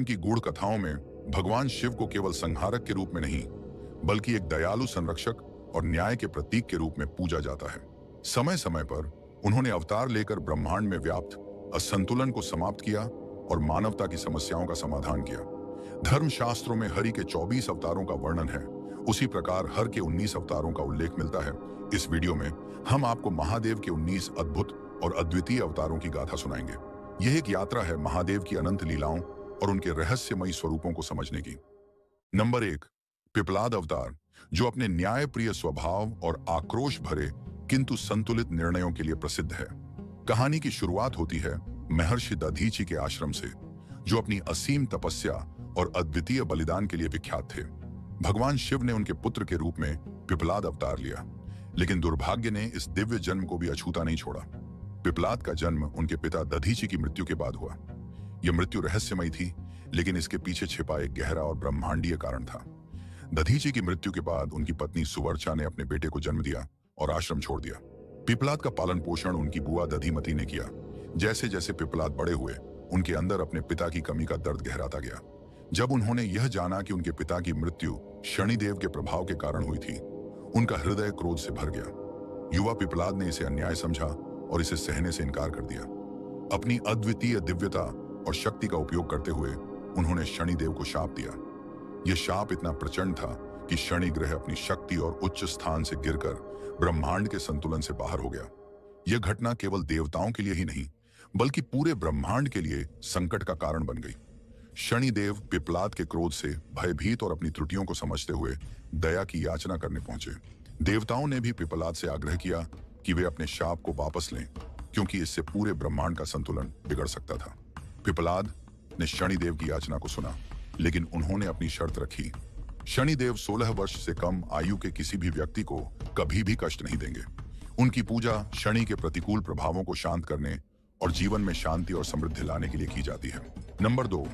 धर्म की गूढ़ कथाओं में भगवान शिव को केवल संहारक के रूप में नहीं, बल्कि एक दयालु संरक्षक और न्याय के प्रतीक के रूप में पूजा जाता है। समय समय पर उन्होंने अवतार लेकर ब्रह्मांड में व्याप्त असंतुलन को समाप्त किया और मानवता की समस्याओं का समाधान किया। धर्मशास्त्रों में हरि के 24 अवतारों का वर्णन है, उसी प्रकार हर के 19 अवतारों का उल्लेख मिलता है। इस वीडियो में हम आपको महादेव के 19 अद्भुत और अद्वितीय अवतारों की गाथा सुनाएंगे। यह एक यात्रा है महादेव की अनंत लीलाओं और उनके रहस्यमयी स्वरूपों को समझने की। नंबर 1, पिपलाद अवतार, जो अपने न्यायप्रिय स्वभाव और आक्रोश भरे किंतु संतुलित निर्णयों के लिए प्रसिद्ध है। कहानी की शुरुआत होती है महर्षि दधीचि के आश्रम से, जो अपनी असीम तपस्या और अद्वितीय बलिदान के लिए विख्यात थे। भगवान शिव ने उनके पुत्र के रूप में पिपलाद अवतार लिया, लेकिन दुर्भाग्य ने इस दिव्य जन्म को भी अछूता नहीं छोड़ा। पिपलाद का जन्म उनके पिता दधीचि की मृत्यु के बाद हुआ। यह मृत्यु रहस्यमयी थी, लेकिन इसके पीछे छिपा एक गहरा और ब्रह्मांडीय कारण था। दधीचि की मृत्यु के बाद उनकी पत्नी सुवर्चा ने अपने बेटे को जन्म दिया और आश्रम छोड़ दिया। पिपलाद का पालन पोषण उनकी बुआ दधीमती ने किया। जैसे जैसे पिपलाद बड़े हुए, उनके अंदर अपने पिता की कमी का दर्द गहराता गया। जब उन्होंने यह जाना कि उनके पिता की मृत्यु शनिदेव के प्रभाव के कारण हुई थी, उनका हृदय क्रोध से भर गया। युवा पिपलाद ने इसे अन्याय समझा और इसे सहने से इनकार कर दिया। अपनी अद्वितीय दिव्यता और शक्ति का उपयोग करते हुए उन्होंने शनिदेव को शाप दिया। यह शाप इतना प्रचंड था कि शनि ग्रह अपनी शक्ति और उच्च स्थान से गिरकर ब्रह्मांड के संतुलन से बाहर हो गया। यह घटना केवल देवताओं के लिए ही नहीं, बल्कि पूरे ब्रह्मांड के लिए संकट का कारण बन गई। शनिदेव पिपलाद के क्रोध से भयभीत और अपनी त्रुटियों को समझते हुए दया की याचना करने पहुंचे। देवताओं ने भी पिपलाद से आग्रह किया कि वे अपने शाप को वापस लें, क्योंकि इससे पूरे ब्रह्मांड का संतुलन बिगड़ सकता था। पिपलाद ने शनिदेव की याचना को सुना, लेकिन उन्होंने अपनी शर्त रखी। शनिदेव 16 वर्ष से कम आयु के किसी भी व्यक्ति को कभी भी कष्ट नहीं देंगे। उनकी पूजा शनि के प्रतिकूल प्रभावों को शांत करने और जीवन में शांति और समृद्धि लाने के लिए की जाती है। नंबर 2,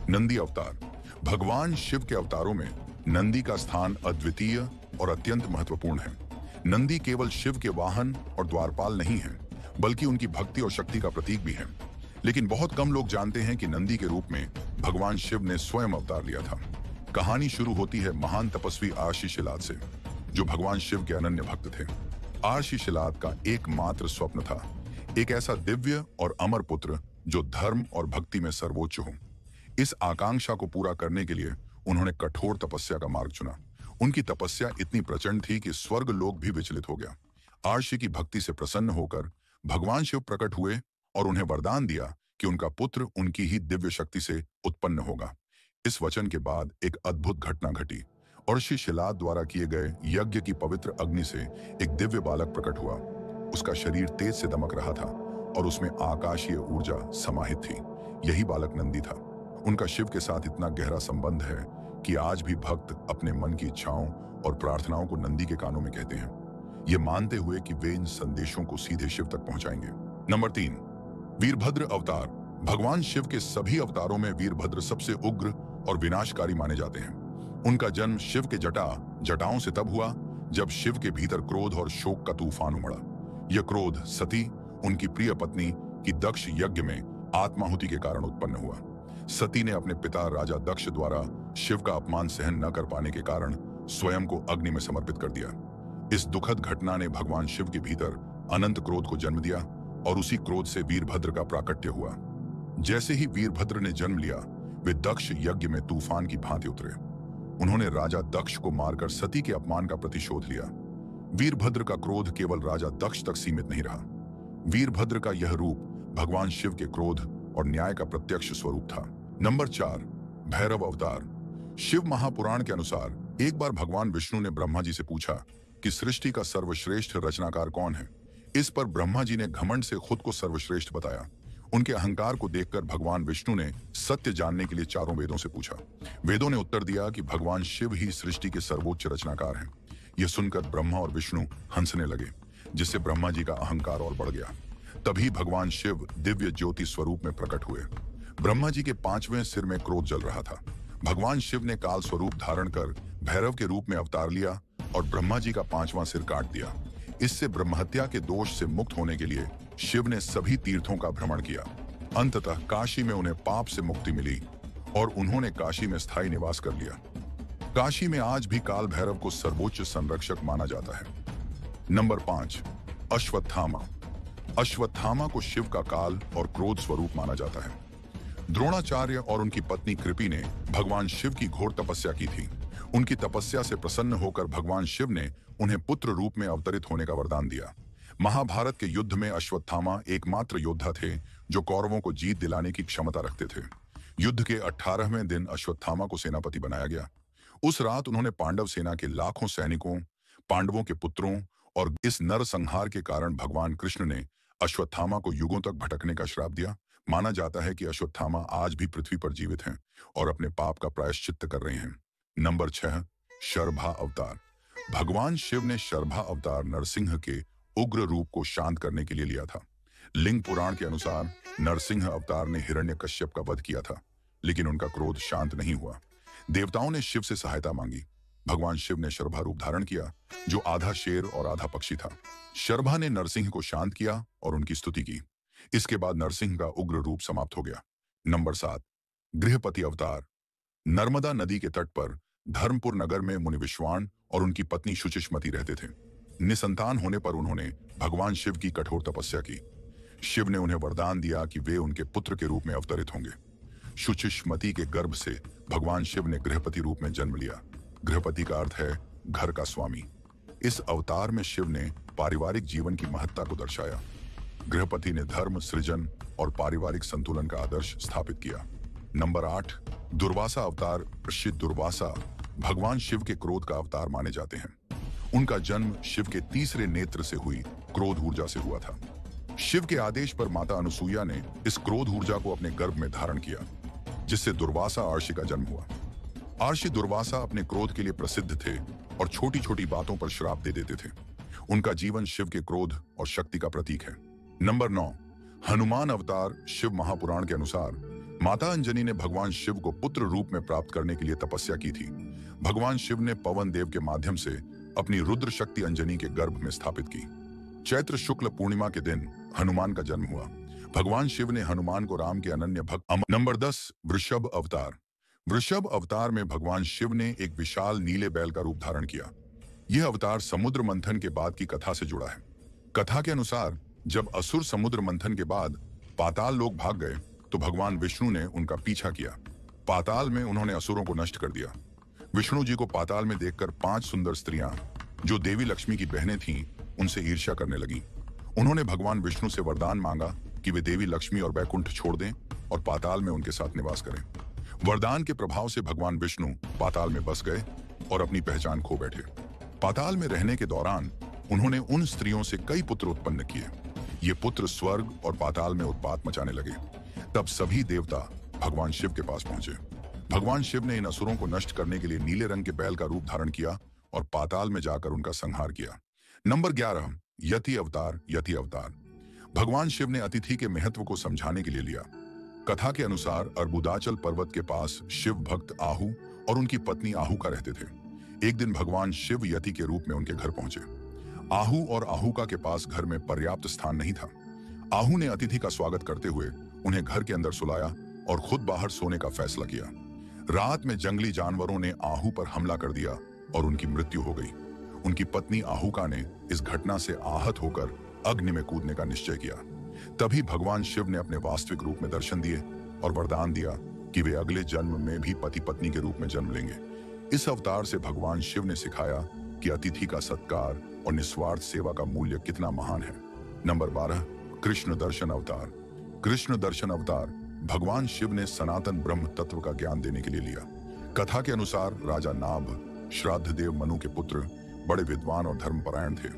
नंदी अवतार। भगवान शिव के अवतारों में नंदी का स्थान अद्वितीय और अत्यंत महत्वपूर्ण है। नंदी केवल शिव के वाहन और द्वारपाल नहीं है, बल्कि उनकी भक्ति और शक्ति का प्रतीक भी है। लेकिन बहुत कम लोग जानते हैं कि नंदी के रूप में भगवान शिव ने स्वयं अवतार लिया था। कहानी शुरू होती है महान तपस्वी आर्षिशिलाद से, जो भगवान शिव के अनन्य भक्त थे। आर्षिशिलाद का एकमात्र स्वप्न था एक ऐसा दिव्य और अमर पुत्र जो धर्म और भक्ति में सर्वोच्च हो। इस आकांक्षा को पूरा करने के लिए उन्होंने कठोर तपस्या का मार्ग चुना। उनकी तपस्या इतनी प्रचंड थी कि स्वर्ग लोक भी विचलित हो गया। आर्षि की भक्ति से प्रसन्न होकर भगवान शिव प्रकट हुए और उन्हें वरदान दिया कि उनका पुत्र उनकी ही दिव्य शक्ति से उत्पन्न होगा। इस वचन के बाद एक अद्भुत घटना घटी। आर्षिशिलाद द्वारा किए गए यज्ञ की पवित्र अग्नि से एक दिव्य बालक प्रकट हुआ। उसका शरीर तेज से दमक रहा था और उसमें आकाशीय ऊर्जा समाहित थी। यही बालक नंदी था। उनका शिव के साथ इतना गहरा संबंध है कि आज भी भक्त अपने मन की इच्छाओं और प्रार्थनाओं को नंदी के कानों में कहते हैं, ये मानते हुए कि वे इन संदेशों को सीधे शिव तक पहुंचाएंगे। नंबर 3, वीरभद्र अवतार। भगवान शिव के सभी अवतारों में वीरभद्र सबसे उग्र और विनाशकारी माने जाते हैं। उनका जन्म शिव के जटाओं से तब हुआ जब शिव के भीतर क्रोध और शोक का तूफान उमड़ा। यह क्रोध सती, उनकी प्रिय पत्नी की दक्ष यज्ञ में आत्माहुति के कारण उत्पन्न हुआ। सती ने अपने पिता राजा दक्ष द्वारा शिव का अपमान सहन न कर पाने के कारण स्वयं को अग्नि में समर्पित कर दिया। इस दुखद घटना ने भगवान शिव के भीतर अनंत क्रोध को जन्म दिया और उसी क्रोध से वीरभद्र का प्राकट्य हुआ। जैसे ही वीरभद्र ने जन्म लिया, वे दक्ष यज्ञ में तूफान की भांति उतरे। उन्होंने राजा दक्ष को मारकर सती के अपमान का प्रतिशोध लिया। वीरभद्र का क्रोध केवल राजा दक्ष तक सीमित नहीं रहा। वीरभद्र का यह रूप भगवान शिव के क्रोध और न्याय का प्रत्यक्ष स्वरूप था। नंबर 4, भैरव अवतार। शिव महापुराण के अनुसार एक बार भगवान विष्णु ने ब्रह्मा जी से पूछा कि सृष्टि का सर्वश्रेष्ठ रचनाकार कौन है। इस पर ब्रह्मा जी ने घमंड से खुद को सर्वश्रेष्ठ बताया। उनके अहंकार को देखकर भगवान विष्णु ने सत्य जानने के लिए चारों वेदों से पूछा। वेदों ने उत्तर दिया कि भगवान शिव ही सृष्टि के सर्वोच्च रचनाकार हैं। यह सुनकर ब्रह्मा और विष्णु हंसने लगे, जिससे ब्रह्मा जी का अहंकार और बढ़ गया। तभी भगवान शिव दिव्य ज्योति स्वरूप में प्रकट हुए। ब्रह्मा जी के 5वें सिर में क्रोध जल रहा था। भगवान शिव ने काल स्वरूप धारण कर भैरव के रूप में अवतार लिया और ब्रह्मा जी का 5वां सिर काट दिया। इससे ब्रह्महत्या के दोष से मुक्त होने के लिए शिव ने सभी तीर्थों का भ्रमण किया। अंततः काशी में उन्हें पाप से मुक्ति मिली और उन्होंने काशी में स्थायी निवास कर लिया। काशी में आज भी काल भैरव को सर्वोच्च संरक्षक माना जाता है। नंबर 5, अश्वत्थामा। अश्वत्थामा को शिव का काल और क्रोध स्वरूप माना जाता है। द्रोणाचार्य और उनकी पत्नी कृपि ने भगवान शिव की घोर तपस्या की थी। उनकी तपस्या से प्रसन्न होकर भगवान शिव ने उन्हें पुत्र रूप में अवतरित होने का वरदान दिया। महाभारत के युद्ध में अश्वत्थामा एकमात्र योद्धा थे जो कौरवों को जीत दिलाने की क्षमता रखते थे। युद्ध के 18वें दिन अश्वत्थामा को सेनापति बनाया गया। उस रात उन्होंने पांडव सेना के लाखों सैनिकों, पांडवों के पुत्रों और इस नरसंहार के कारण भगवान कृष्ण ने अश्वत्थामा को युगों तक भटकने का श्राप दिया। माना जाता है कि अश्वत्थामा आज भी पृथ्वी पर जीवित हैं और अपने पाप का प्रायश्चित्त कर रहे हैं। नंबर 6, शर्भा अवतार। भगवान शिव ने शर्भा अवतार नरसिंह के उग्र रूप को शांत करने के लिए लिया था। लिंग पुराण के अनुसार नरसिंह अवतार ने हिरण्यकश्यप का वध किया था, लेकिन उनका क्रोध शांत नहीं हुआ। देवताओं ने शिव से सहायता मांगी। भगवान शिव ने शर्भा रूप धारण किया, जो आधा शेर और आधा पक्षी था। शर्भा ने नरसिंह को शांत किया और उनकी स्तुति की। इसके बाद नरसिंह का उग्र रूप समाप्त हो गया। नंबर 7, गृहपति अवतार। नर्मदा नदी के तट पर धर्मपुर नगर में मुनि विश्वान और उनकी पत्नी शुचिष्मति रहते थे। निसंतान होने पर उन्होंने भगवान शिव की कठोर तपस्या की। शिव ने उन्हें वरदान दिया कि वे उनके पुत्र के रूप में अवतरित होंगे। शुचिष्मति के गर्भ से भगवान शिव ने गृहपति रूप में जन्म लिया। गृहपति का अर्थ है घर का स्वामी। इस अवतार में शिव ने पारिवारिक जीवन की महत्ता को दर्शाया। गृहपति ने धर्म, सृजन और पारिवारिक संतुलन का आदर्श स्थापित किया। नंबर 8, दुर्वासा अवतार। ऋषि दुर्वासा भगवान शिव के क्रोध का अवतार माने जाते हैं। उनका जन्म शिव के तीसरे नेत्र से हुई क्रोध ऊर्जा से हुआ था। शिव के आदेश पर माता अनुसुईया ने इस क्रोध ऊर्जा को अपने गर्भ में धारण किया, जिससे दुर्वासा अर्षि का जन्म हुआ। अर्षि दुर्वासा अपने क्रोध के लिए प्रसिद्ध थे और छोटी छोटी बातों पर श्राप दे देते थे। उनका जीवन शिव के क्रोध और शक्ति का प्रतीक है। नंबर 9, हनुमान अवतार। शिव महापुराण के अनुसार माता अंजनी ने भगवान शिव को पुत्र रूप में प्राप्त करने के लिए तपस्या की थी। भगवान शिव ने पवन देव के माध्यम से अपनी रुद्र शक्ति अंजनी के गर्भ में स्थापित की। चैत्र शुक्ल पूर्णिमा के दिन हनुमान का जन्म हुआ। भगवान शिव ने हनुमान को राम के अनन्य भक्त। नंबर 10, वृषभ अवतार। वृषभ अवतार में भगवान शिव ने एक विशाल नीले बैल का रूप धारण किया। यह अवतार समुद्र मंथन के बाद की कथा से जुड़ा है। कथा के अनुसार जब असुर समुद्र मंथन के बाद पाताल लोक भाग गए तो भगवान विष्णु ने उनका पीछा किया। पाताल में उन्होंने असुरों को नष्ट कर दिया। विष्णु जी को पाताल में देखकर 5 सुंदर स्त्रियां, जो देवी लक्ष्मी की बहनें थीं, उनसे ईर्ष्या करने लगी। उन्होंने भगवान विष्णु से वरदान मांगा कि वे देवी लक्ष्मी और बैकुंठ छोड़ दें और पाताल में उनके साथ निवास करें। वरदान के प्रभाव से भगवान विष्णु पाताल में बस गए और अपनी पहचान खो बैठे। पाताल में रहने के दौरान उन्होंने उन स्त्रियों से कई पुत्र उत्पन्न किए। ये पुत्र स्वर्ग और पाताल में उत्पात मचाने लगे। तब सभी देवता भगवान शिव के पास पहुंचे। भगवान शिव ने इन असुरों को नष्ट करने के लिए नीले रंग के बैल का रूप धारण किया और पाताल में जाकर उनका संहार किया। नंबर 11, यति अवतार। यति अवतार भगवान शिव ने अतिथि के महत्व को समझाने के लिए लिया। कथा के अनुसार अर्बुदाचल पर्वत के पास शिव भक्त आहू और उनकी पत्नी आहूका रहते थे। एक दिन भगवान शिव यति के रूप में उनके घर पहुंचे। आहू और आहूका के पास घर में पर्याप्त स्थान नहीं था। आहू ने अतिथि का स्वागत करते हुए उन्हें घर के अंदर सुलाया और खुद बाहर सोने का फैसला किया। रात में जंगली जानवरों ने आहू पर हमला कर दिया और उनकी मृत्यु हो गई। उनकी पत्नी आहूका ने इस घटना से आहत होकर अग्नि में कूदने का निश्चय किया। तभी भगवान शिव ने अपने वास्तविक रूप में दर्शन दिए और वरदान दिया कि वे अगले जन्म में भी पति पत्नी के रूप में जन्म लेंगे। इस अवतार से भगवान शिव ने सिखाया कि अतिथि का सत्कार और निस्वार्थ सेवा का मूल्य कितना महान है। नंबर 12, कृष्ण दर्शन अवतार। कृष्ण दर्शन अवतार भगवान शिव ने सनातन ब्रह्म तत्व का ज्ञान देने के लिए लिया। कथा के अनुसार राजा नाभ श्राद्ध देव मनु के पुत्र बड़े विद्वान और धर्मपरायण थे।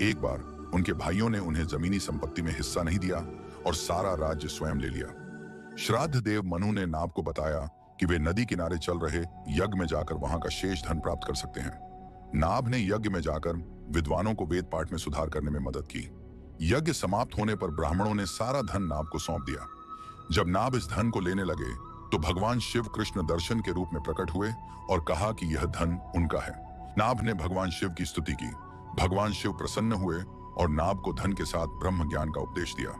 एक बार उनके भाइयों ने उन्हें जमीनी संपत्ति में हिस्सा नहीं दिया और सारा राज्य स्वयं ले लिया। श्राद्ध देव मनु ने नाभ को बताया कि वे नदी किनारे चल रहे यज्ञ में जाकर वहां का शेष धन प्राप्त कर सकते हैं। नाभ ने यज्ञ में जाकर विद्वानों को वेद पाठ में सुधार करने में मदद की। यज्ञ समाप्त होने पर ब्राह्मणों ने सारा धन नाभ को सौंप दिया। जब नाभ इस धन को लेने लगे तो भगवान शिव कृष्ण दर्शन के रूप में प्रकट हुए और कहा कि यह धन उनका है। नाभ ने भगवान शिव की स्तुति की। भगवान शिव प्रसन्न हुए और नाभ को धन के साथ ब्रह्म ज्ञान का उपदेश दिया।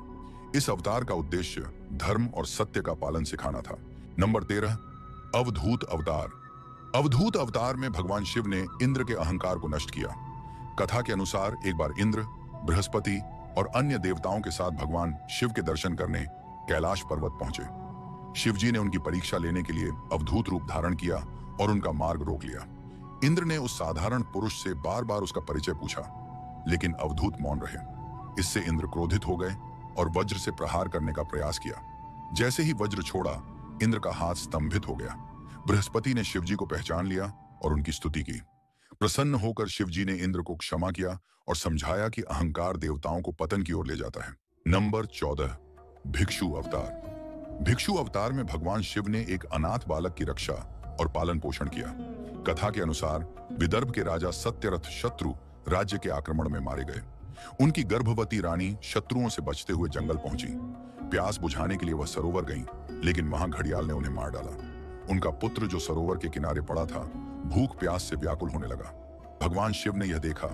इस अवतार का उद्देश्य धर्म और सत्य का पालन सिखाना था। नंबर 13, अवधूत अवतार। अवधूत अवतार में भगवान शिव ने इंद्र के अहंकार को नष्ट किया। कथा के अनुसार एक बार इंद्र, बृहस्पति और अन्य देवताओं के साथ भगवान शिव के दर्शन करने कैलाश पर्वत पहुंचे। शिवजी ने उनकी परीक्षा लेने के लिए अवधूत रूप धारण किया और उनका मार्ग रोक लिया। इंद्र ने उस साधारण पुरुष से बार बार उसका परिचय पूछा, लेकिन अवधूत मौन रहे। इससे इंद्र क्रोधित हो गए और वज्र से प्रहार करने का प्रयास किया। जैसे ही वज्र छोड़ा, इंद्र का हाथ स्तंभित हो गया। बृहस्पति ने शिवजी को पहचान लिया और उनकी स्तुति की। प्रसन्न होकर शिवजी ने इंद्र को क्षमा किया और समझाया कि अहंकार देवताओं को पतन की ओर ले जाता है। नंबर 14, भिक्षु अवतार। भिक्षु अवतार में भगवान शिव ने एक अनाथ बालक की रक्षा और पालन पोषण किया। कथा के अनुसार विदर्भ के राजा सत्यरथ शत्रु राज्य के आक्रमण में मारे गए। उनकी गर्भवती रानी शत्रुओं से बचते हुए जंगल पहुंची। प्यास बुझाने के लिए वह सरोवर गईं, लेकिन वहां घड़ियाल ने उन्हें मार डाला। उनका पुत्र जो सरोवर के किनारे पड़ा था, भूख प्यास से व्याकुल होने लगा। भगवान शिव ने यह देखा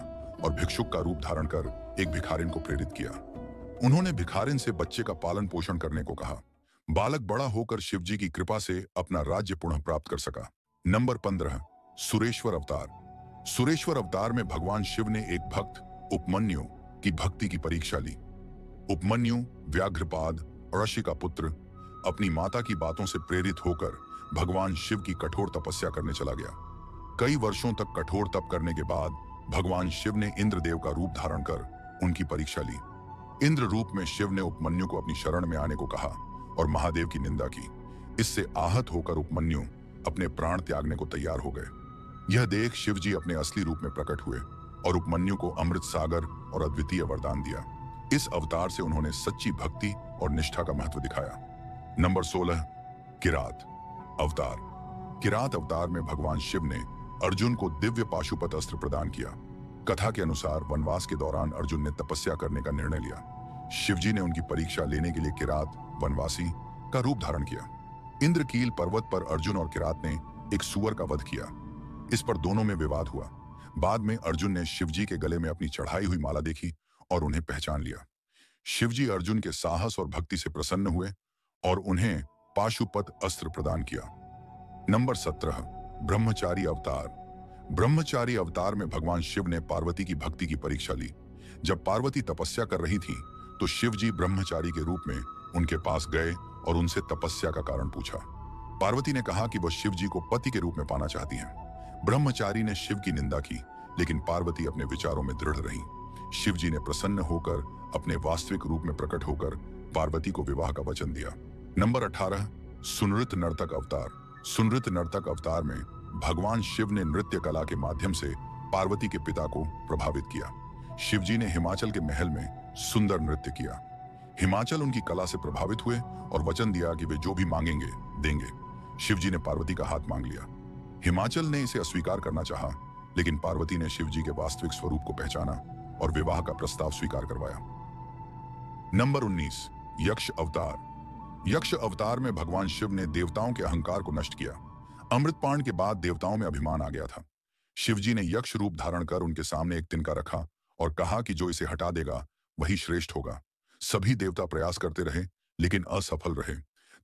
और भिक्षुक का रूप धारण कर एक भिखारिन को प्रेरित किया। उन्होंने भिखारिन से बच्चे का पालन पोषण करने को कहा। बालक बड़ा होकर शिवजी की कृपा से अपना राज्य पुनः प्राप्त कर सका। नंबर 15, सुरेश्वर अवतार। सुरेश्वर अवतार में भगवान शिव ने एक भक्त उपमन्यु की भक्ति की परीक्षा ली। उपमन्यु व्याघ्रपाद और ऋषि का पुत्र अपनी माता की बातों से प्रेरित होकर भगवान शिव की कठोर तपस्या करने चला गया। कई वर्षों तक कठोर तप करने के बाद भगवान शिव ने इंद्रदेव का रूप धारण कर उनकी परीक्षा ली। इंद्र रूप में शिव ने उपमन्यु को अपनी शरण में आने को कहा और महादेव की निंदा की। इससे आहत होकर उपमन्यु अपने प्राण त्यागने को तैयार हो गए। यह देख शिवजी अपने असली रूप में प्रकट हुए और उपमन्यु को अमृत सागर और अद्वितीय वरदान दिया। इस अवतार से उन्होंने सच्ची भक्ति और निष्ठा का महत्व दिखाया। नंबर 16, किरात अवतार। किरात अवतार में भगवान शिव ने अर्जुन को दिव्य पाशुपत अस्त्र प्रदान किया। कथा के अनुसार वनवास के दौरान अर्जुन ने तपस्या करने का निर्णय लिया। शिवजी ने उनकी परीक्षा लेने के लिए किरात वनवासी का रूप धारण किया। इंद्रकील पर्वत पर अर्जुन और किरात ने एक सूअर का वध किया। इस पर दोनों में विवाद हुआ। बाद में अर्जुन ने शिवजी के गले में अपनी चढ़ाई हुई माला देखी और उन्हें पहचान लिया। शिवजी अर्जुन के साहस और भक्ति से प्रसन्न हुए और उन्हें पाशुपत अस्त्र प्रदान किया। नंबर 17, ब्रह्मचारी अवतार। ब्रह्मचारी अवतार में भगवान शिव ने पार्वती की भक्ति की परीक्षा ली। जब पार्वती तपस्या कर रही थी तो शिवजी ब्रह्मचारी के रूप में उनके पास गए और उनसे तपस्या का कारण पूछा। पार्वती ने कहा कि वह शिवजी को पति के रूप में पाना चाहती हैं। ब्रह्मचारी ने शिव की निंदा की, लेकिन पार्वती अपने विचारों में दृढ़ रही। शिवजी ने प्रसन्न होकर अपने वास्तविक रूप में प्रकट होकर पार्वती को विवाह का वचन दिया। नंबर 18, सुनृत नर्तक अवतार। सुनृत नर्तक अवतार में भगवान शिव ने नृत्य कला के माध्यम से पार्वती के पिता को प्रभावित किया। शिवजी ने हिमाचल के महल में सुंदर नृत्य किया। हिमाचल उनकी कला से प्रभावित हुए और वचन दिया कि वे जो भी मांगेंगे देंगे। शिवजी ने पार्वती का हाथ मांग लिया। हिमाचल ने इसे अस्वीकार करना चाहा, लेकिन पार्वती ने शिवजी के वास्तविक स्वरूप को पहचाना और विवाह का प्रस्ताव स्वीकार करवाया। नंबर 19, यक्ष अवतार। यक्ष अवतार में भगवान शिव ने देवताओं के अहंकार को नष्ट किया। अमृतपान के बाद देवताओं में अभिमान आ गया था। शिवजी ने यक्ष रूप धारण कर उनके सामने एक तिनका रखा और कहा कि जो इसे हटा देगा वही श्रेष्ठ होगा। सभी देवता प्रयास करते रहे, लेकिन असफल रहे।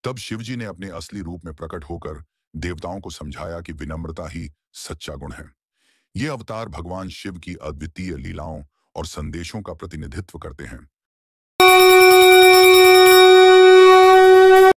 तब शिवजी ने अपने असली रूप में प्रकट होकर देवताओं को समझाया कि विनम्रता ही सच्चा गुण है। ये अवतार भगवान शिव की अद्वितीय लीलाओं और संदेशों का प्रतिनिधित्व करते हैं।